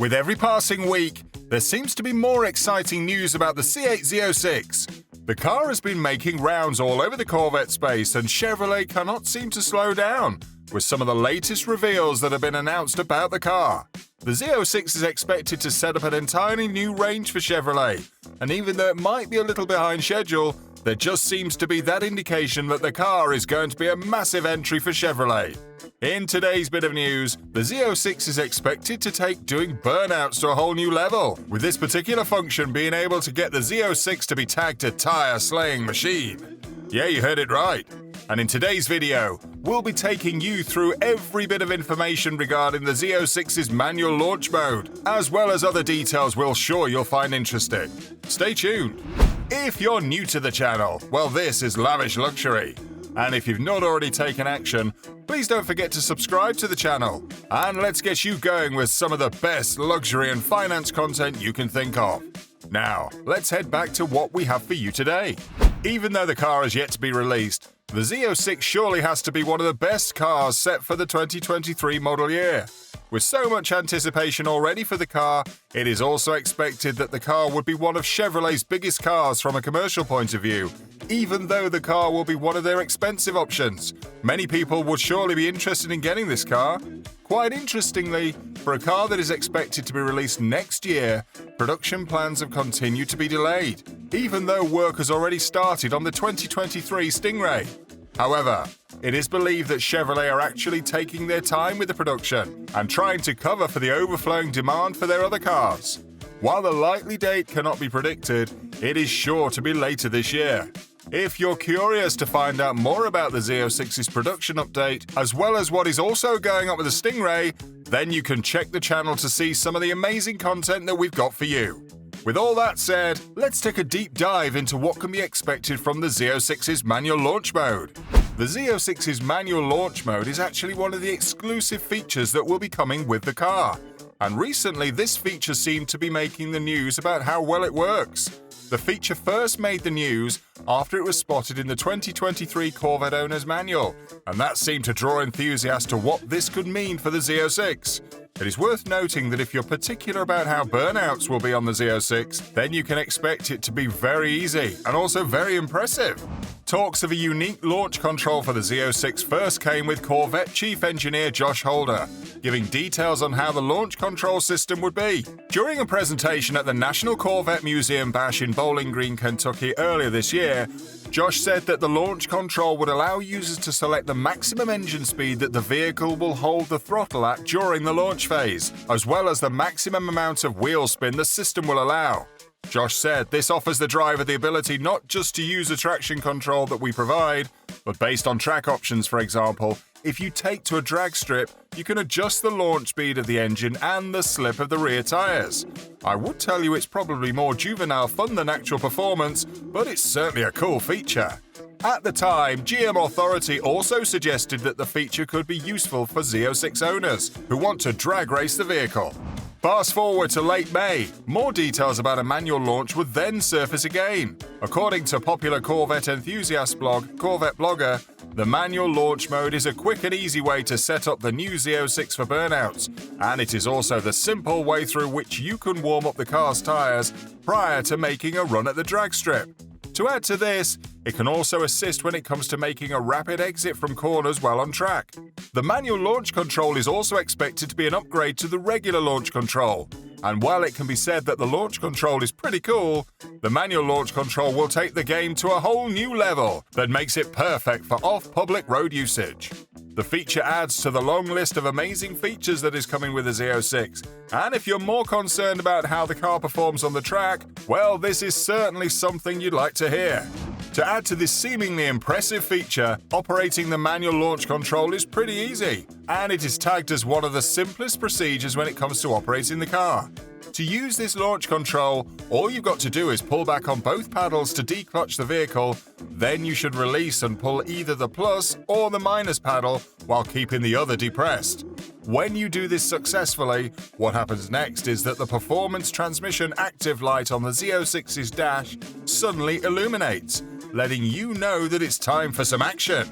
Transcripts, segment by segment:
With every passing week, there seems to be more exciting news about the C8 Z06. The car has been making rounds all over the Corvette space, and Chevrolet cannot seem to slow down with some of the latest reveals that have been announced about the car. The Z06 is expected to set up an entirely new range for Chevrolet, and even though it might be a little behind schedule, there just seems to be that indication that the car is going to be a massive entry for Chevrolet. In today's bit of news, the Z06 is expected to take doing burnouts to a whole new level, with this particular function being able to get the Z06 to be tagged a tire slaying machine. Yeah, you heard it right. And in today's video, we'll be taking you through every bit of information regarding the Z06's manual launch mode, as well as other details we're sure you'll find interesting. Stay tuned. If you're new to the channel, well, this is Lavish Luxury. And if you've not already taken action, please don't forget to subscribe to the channel. And let's get you going with some of the best luxury and finance content you can think of. Now, let's head back to what we have for you today. Even though the car is yet to be released, the Z06 surely has to be one of the best cars set for the 2023 model year. With so much anticipation already for the car, it is also expected that the car would be one of Chevrolet's biggest cars from a commercial point of view. Even though the car will be one of their expensive options, many people would surely be interested in getting this car. Quite interestingly, for a car that is expected to be released next year, production plans have continued to be delayed, even though work has already started on the 2023 Stingray. However, it is believed that Chevrolet are actually taking their time with the production and trying to cover for the overflowing demand for their other cars. While the likely date cannot be predicted, it is sure to be later this year. If you're curious to find out more about the Z06's production update, as well as what is also going on with the Stingray, then you can check the channel to see some of the amazing content that we've got for you. With all that said, let's take a deep dive into what can be expected from the Z06's manual launch mode. The Z06's manual launch mode is actually one of the exclusive features that will be coming with the car. And recently, this feature seemed to be making the news about how well it works. The feature first made the news after it was spotted in the 2023 Corvette Owner's Manual, and that seemed to draw enthusiasts to what this could mean for the Z06. It is worth noting that if you're particular about how burnouts will be on the Z06, then you can expect it to be very easy and also very impressive. Talks of a unique launch control for the Z06 first came with Corvette Chief Engineer Josh Holder, giving details on how the launch control system would be. During a presentation at the National Corvette Museum Bash in Bowling Green, Kentucky earlier this year, Josh said that the launch control would allow users to select the maximum engine speed that the vehicle will hold the throttle at during the launch phase, as well as the maximum amount of wheel spin the system will allow. Josh said this offers the driver the ability not just to use the traction control that we provide, but based on track options, for example, if you take to a drag strip, you can adjust the launch speed of the engine and the slip of the rear tires. I would tell you it's probably more juvenile fun than actual performance, but it's certainly a cool feature. At the time, GM Authority also suggested that the feature could be useful for Z06 owners who want to drag race the vehicle. Fast forward to late May, more details about a manual launch would then surface again. According to popular Corvette enthusiast blog, Corvette Blogger, the manual launch mode is a quick and easy way to set up the new Z06 for burnouts, and it is also the simple way through which you can warm up the car's tires prior to making a run at the drag strip. To add to this, it can also assist when it comes to making a rapid exit from corners while on track. The manual launch control is also expected to be an upgrade to the regular launch control, and while it can be said that the launch control is pretty cool, the manual launch control will take the game to a whole new level that makes it perfect for off-public road usage. The feature adds to the long list of amazing features that is coming with the Z06, and if you're more concerned about how the car performs on the track, well, this is certainly something you'd like to hear. To add to this seemingly impressive feature, operating the manual launch control is pretty easy, and it is tagged as one of the simplest procedures when it comes to operating the car. To use this launch control, all you've got to do is pull back on both paddles to declutch the vehicle, then you should release and pull either the plus or the minus paddle while keeping the other depressed. When you do this successfully, what happens next is that the performance transmission active light on the Z06's dash suddenly illuminates, letting you know that it's time for some action.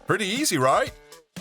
Pretty easy, right?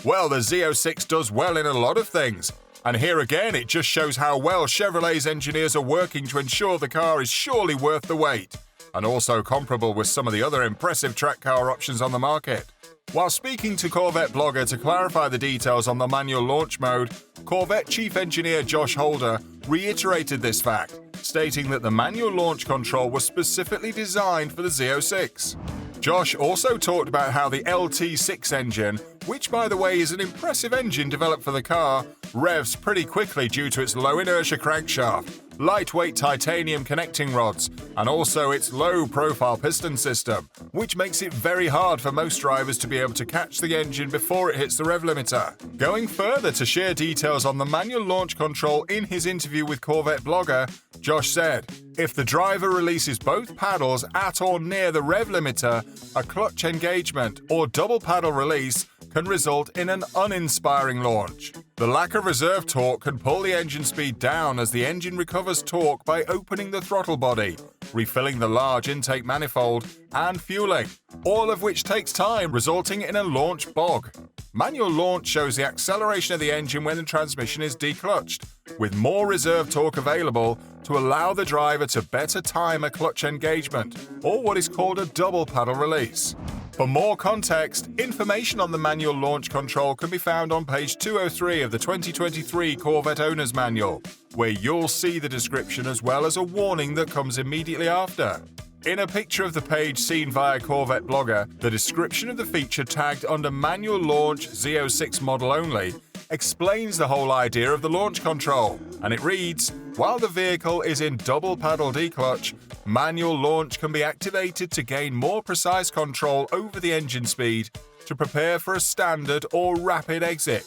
Well, the Z06 does well in a lot of things, And here again, it just shows how well Chevrolet's engineers are working to ensure the car is surely worth the wait, and also comparable with some of the other impressive track car options on the market. While speaking to Corvette blogger to clarify the details on the manual launch mode, Corvette chief engineer Josh Holder reiterated this fact, stating that the manual launch control was specifically designed for the Z06. Josh also talked about how the LT6 engine, which by the way is an impressive engine developed for the car, revs pretty quickly due to its low inertia crankshaft, lightweight titanium connecting rods, and also its low-profile piston system, which makes it very hard for most drivers to be able to catch the engine before it hits the rev limiter. Going further to share details on the manual launch control in his interview with Corvette blogger, Josh said, "If the driver releases both paddles at or near the rev limiter, a clutch engagement or double paddle release can result in an uninspiring launch. The lack of reserve torque can pull the engine speed down as the engine recovers torque by opening the throttle body, refilling the large intake manifold, and fueling, all of which takes time, resulting in a launch bog. Manual launch shows the acceleration of the engine when the transmission is declutched, with more reserve torque available to allow the driver to better time a clutch engagement, or what is called a double paddle release." For more context, information on the manual launch control can be found on page 203 of the 2023 Corvette Owner's Manual, where you'll see the description as well as a warning that comes immediately after. In a picture of the page seen via Corvette blogger, the description of the feature tagged under Manual Launch Z06 model only explains the whole idea of the launch control, and it reads, "While the vehicle is in double paddle declutch, manual launch can be activated to gain more precise control over the engine speed to prepare for a standard or rapid exit.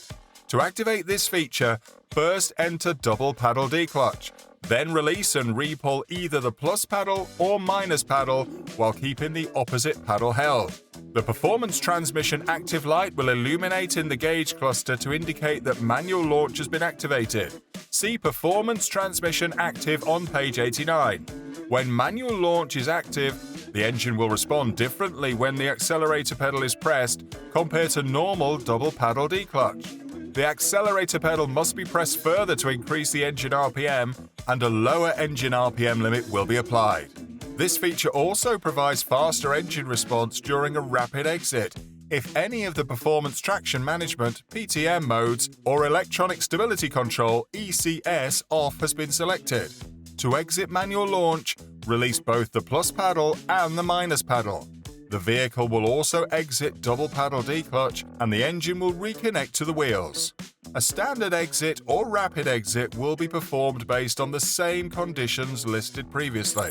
To activate this feature, first enter double paddle declutch, then release and re-pull either the plus paddle or minus paddle while keeping the opposite paddle held. The performance transmission active light will illuminate in the gauge cluster to indicate that manual launch has been activated. See performance transmission active on page 89. When manual launch is active, the engine will respond differently when the accelerator pedal is pressed compared to normal double paddle declutch. The accelerator pedal must be pressed further to increase the engine RPM, and a lower engine RPM limit will be applied. This feature also provides faster engine response during a rapid exit if any of the performance traction management (PTM) modes or electronic stability control (ECS) off has been selected. To exit manual launch, release both the plus paddle and the minus paddle. The vehicle will also exit double paddle declutch and the engine will reconnect to the wheels. A standard exit or rapid exit will be performed based on the same conditions listed previously.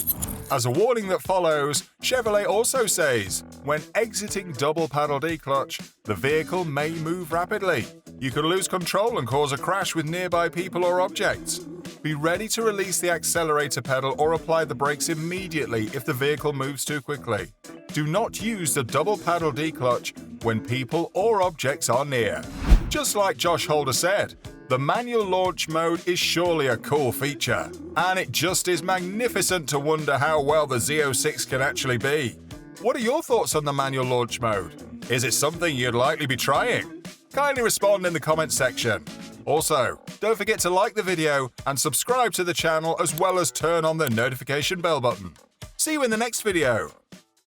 As a warning that follows, Chevrolet also says, when exiting double paddle declutch, the vehicle may move rapidly. You could lose control and cause a crash with nearby people or objects. Be ready to release the accelerator pedal or apply the brakes immediately if the vehicle moves too quickly. Do not use the double paddle declutch when people or objects are near. Just like Josh Holder said, the manual launch mode is surely a cool feature, and it just is magnificent to wonder how well the Z06 can actually be. What are your thoughts on the manual launch mode? Is it something you'd likely be trying? Kindly respond in the comments section. Also, don't forget to like the video and subscribe to the channel as well as turn on the notification bell button. See you in the next video.